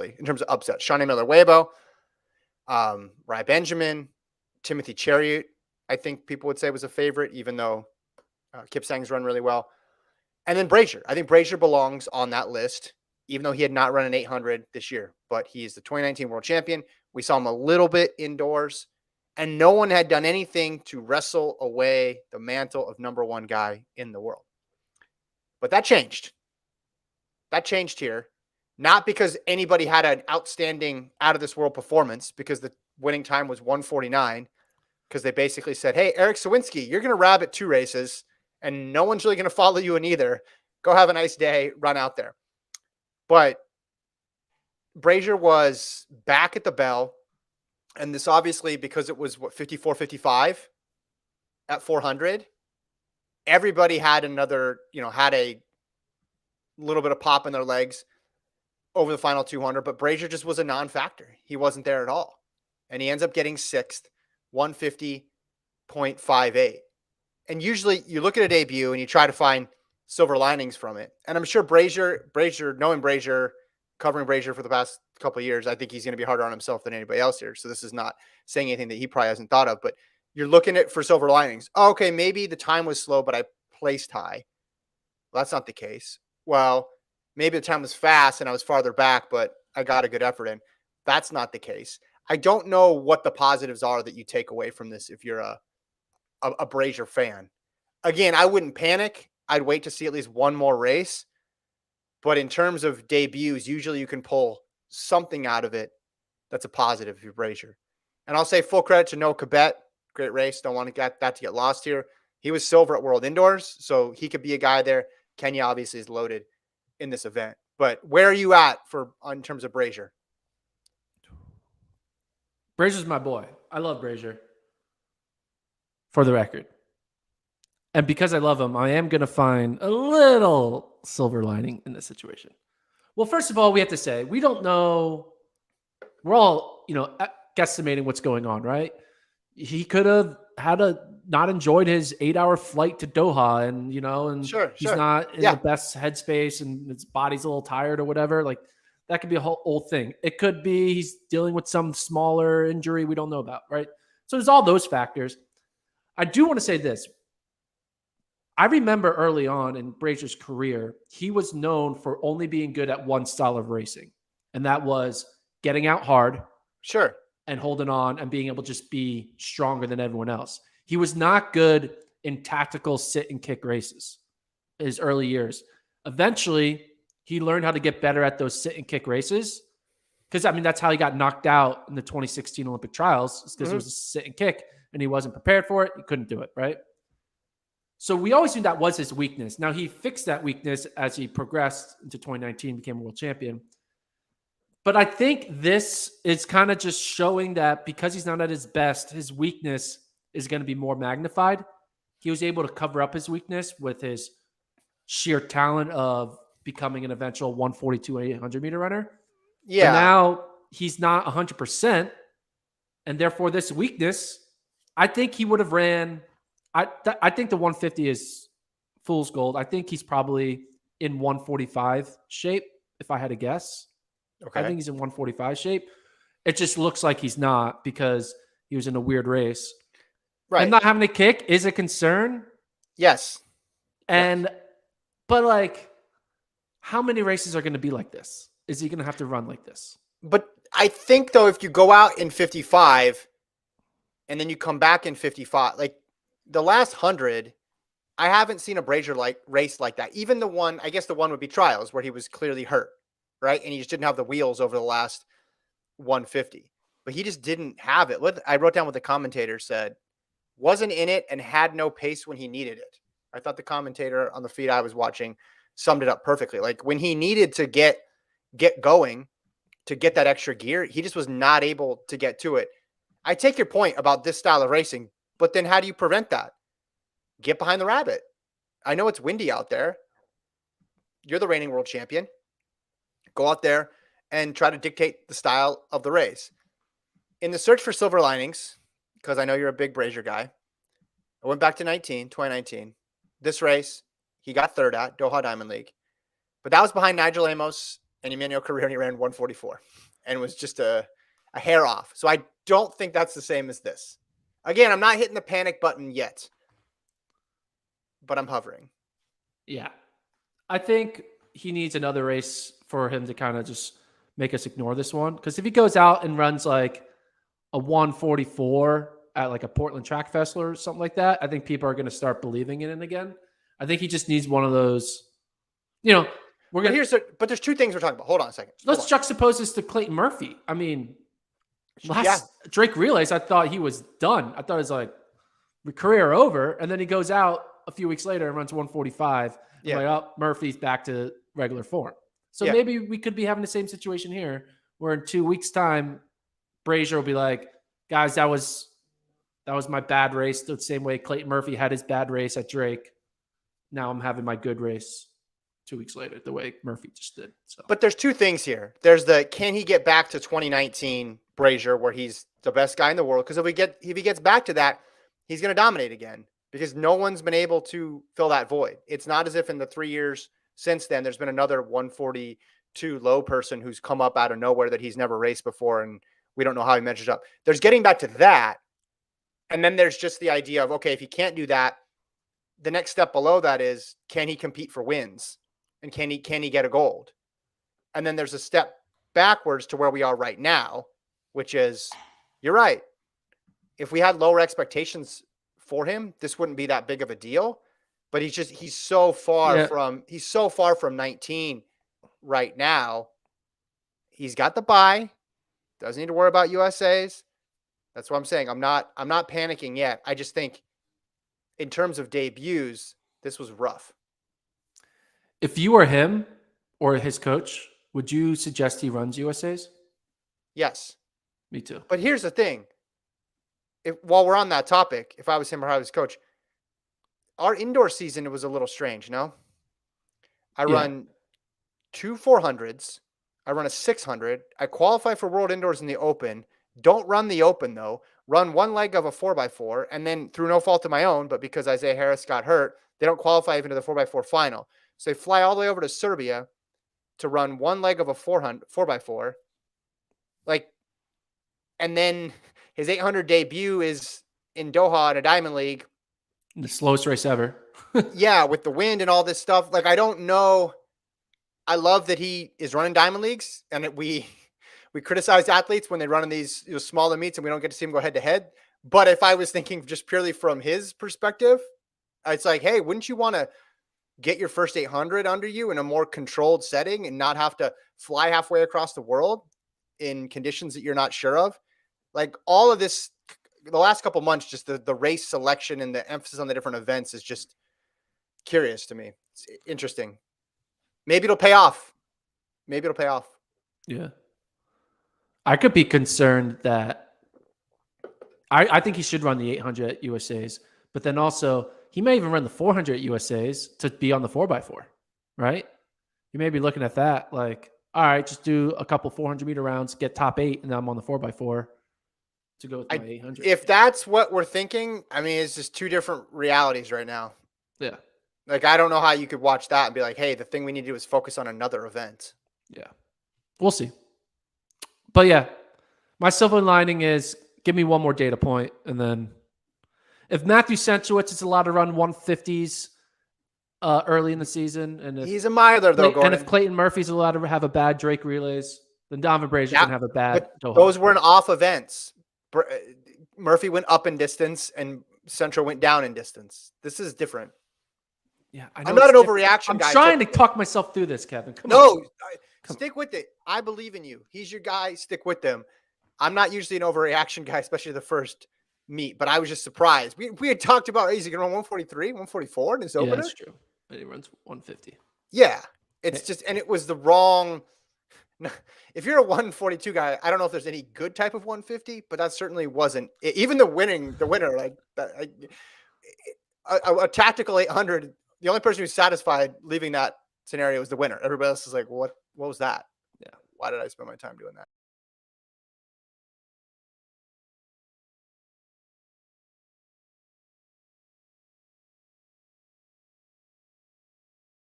really, in terms of upsets. Shawnee Miller-Weibo, Rai Benjamin, Timothy Cheruiyot, I think people would say was a favorite, even though Kipsang's run really well. And then Brazier. I think Brazier belongs on that list, even though he had not run an 800 this year. But he is the 2019 world champion. We saw him a little bit indoors, and no one had done anything to wrestle away the mantle of number one guy in the world. But that changed. That changed here. Not because anybody had an outstanding out-of-this-world performance, because the winning time was 1:49, because they basically said, hey, Eric Sawinski, you're going to rabbit 2 races, and no one's really going to follow you in either. Go have a nice day, run out there. But Brazier was back at the bell, and this obviously, because it was, 54-55 at 400, everybody had another, had a little bit of pop in their legs over the final 200, but Brazier just was a non-factor. He wasn't there at all. And he ends up getting 6th, 150.58. And usually you look at a debut and you try to find silver linings from it. And I'm sure Brazier, knowing Brazier, covering Brazier for the past couple of years, I think he's going to be harder on himself than anybody else here. So this is not saying anything that he probably hasn't thought of, but you're looking at for silver linings. Oh, okay, maybe the time was slow, but I placed high. Well, that's not the case. Well, maybe the time was fast and I was farther back, but I got a good effort in. That's not the case. I don't know what the positives are that you take away from this if you're a Brazier fan. Again, I wouldn't panic. I'd wait to see at least one more race. But in terms of debuts, usually you can pull something out of it that's a positive if you're Brazier. And I'll say full credit to Noah Kibet. Great race. Don't want to get that to get lost here. He was silver at World Indoors, so he could be a guy there. Kenya obviously is loaded in this event. But where are you at in terms of Brazier? Brazier's my boy. I love Brazier, for the record. And because I love him, I am going to find a little silver lining in this situation. Well, first of all, we have to say, we don't know. We're all, guesstimating what's going on, right? He could have not enjoyed his 8-hour flight to Doha and, he's not in the best headspace and his body's a little tired or whatever. Like, that could be a whole thing. It could be he's dealing with some smaller injury we don't know about, right? So there's all those factors. I do want to say this. I remember early on in Brazier's career, he was known for only being good at one style of racing, and that was getting out hard, and holding on and being able to just be stronger than everyone else. He was not good in tactical sit and kick races his early years. Eventually, he learned how to get better at those sit and kick races because, that's how he got knocked out in the 2016 Olympic trials, because it was a sit and kick, and he wasn't prepared for it. He couldn't do it, right? So we always knew that was his weakness. Now, he fixed that weakness as he progressed into 2019, became a world champion. But I think this is kind of just showing that because he's not at his best, his weakness is going to be more magnified. He was able to cover up his weakness with his sheer talent of becoming an eventual 142 800 meter runner. Yeah. But now he's not 100%. And therefore, this weakness, I think he would have ran. I think the 150 is fool's gold. I think he's probably in 145 shape, if I had to guess. Okay. I think he's in 145 shape. It just looks like he's not because he was in a weird race. Right. And not having a kick is a concern. Yes. But how many races are going to be like this? Is he going to have to run like this? But I think, though, if you go out in 55 and then you come back in 55, the last 100, I haven't seen a Brazier race like that. Even the one, I guess the one would be trials where he was clearly hurt, right? And he just didn't have the wheels over the last 150. But he just didn't have it. I wrote down what the commentator said. Wasn't in it and had no pace when he needed it. I thought the commentator on the feed I was watching summed it up perfectly. When he needed to get going, to get that extra gear, he just was not able to get to it. I take your point about this style of racing, but then how do you prevent that? Get behind the rabbit. I know it's windy out there. You're the reigning world champion. Go out there and try to dictate the style of the race. In the search for silver linings, because I know you're a big Brazier guy, I went back to 2019. This race, he got third at Doha Diamond League. But that was behind Nigel Amos and Emmanuel Carrioni ran 144 and was just a hair off. So I don't think that's the same as this. Again, I'm not hitting the panic button yet, but I'm hovering. Yeah. I think he needs another race for him to kind of just make us ignore this one. Because if he goes out and runs like a 144 at like a Portland Track Festival or something like that, I think people are going to start believing in it again. I think he just needs one of those, we're going to. But there's two things we're talking about. Hold on a second. Let's juxtapose this to Clayton Murphy. I mean, Drake Relays, I thought he was done. I thought it was like career over. And then he goes out a few weeks later and runs 145. Yeah. Like, oh, Murphy's back to regular form. So maybe we could be having the same situation here where in 2 weeks' time, Brazier will be like, guys, that was my bad race. The same way Clayton Murphy had his bad race at Drake. Now I'm having my good race 2 weeks later, the way Murphy just did. So, but there's two things here. There's can he get back to 2019 Brazier where he's the best guy in the world? Because if he gets back to that, he's going to dominate again. Because no one's been able to fill that void. It's not as if in the 3 years since then, there's been another 142 low person who's come up out of nowhere that he's never raced before, and we don't know how he measures up. There's getting back to that, and then there's just the idea of, okay, if he can't do that, the next step below that is, can he compete for wins? And can he get a gold? And then there's a step backwards to where we are right now, which is, you're right. If we had lower expectations for him, this wouldn't be that big of a deal, but he's so far from 19 right now. He's got the bye, doesn't need to worry about USAs. That's what I'm saying. I'm not panicking yet. I just think in terms of debuts, this was rough. If you were him or his coach, would you suggest he runs USAs? Yes. Me too. But here's the thing. While we're on that topic, if I was him or I was coach, our indoor season was a little strange, no? I run 2 400s. I run a 600. I qualify for World Indoors in the Open. Don't run the Open, though. Run one leg of a 4x4, and then through no fault of my own, but because Isaiah Harris got hurt, they don't qualify even to the 4x4 final. So they fly all the way over to Serbia to run one leg of a 4x4. And then his 800 debut is in Doha in a Diamond League. The slowest race ever. Yeah, with the wind and all this stuff. I don't know. I love that he is running Diamond Leagues, and we criticize athletes when they run in these smaller meets and we don't get to see them go head to head. But if I was thinking just purely from his perspective, it's like, hey, wouldn't you want to get your first 800 under you in a more controlled setting and not have to fly halfway across the world in conditions that you're not sure of? All of this, the last couple months, just the race selection and the emphasis on the different events is just curious to me. It's interesting. Maybe it'll pay off. Yeah. I could be concerned that I think he should run the 800 at USAs, but then also he may even run the 400 at USAs to be on the 4x4, right? You may be looking at that like, all right, just do a couple 400-meter rounds, get top 8, and then I'm on the 4x4 to go with my 800. If that's what we're thinking, I mean, it's just two different realities right now. Yeah. I don't know how you could watch that and be like, hey, the thing we need to do is focus on another event. Yeah. We'll see. But yeah, my silver lining is give me one more data point. And then if Matthew Senchowitz is allowed to run 150s early in the season, and if he's a miler, though, and if Clayton Murphy's allowed to have a bad Drake Relays, then Donavan Brazier can have a bad Doha. Those weren't off events. Murphy went up in distance and Central went down in distance. This is different. Yeah, I'm not an overreaction guy. I'm trying to talk myself through this, Kevin. Stick with it. I believe in you. He's your guy. Stick with him. I'm not usually an overreaction guy, especially the first meet, but I was just surprised. We had talked about, is he going to run 143, 144 in his opener? Yeah, that's true. But he runs 150. Yeah. It's just, and it was the wrong. If you're a 142 guy, I don't know if there's any good type of 150, but that certainly wasn't. Even the winner, a tactical 800, the only person who's satisfied leaving that scenario was the winner. Everybody else is like, what was that? Yeah. Why did I spend my time doing that?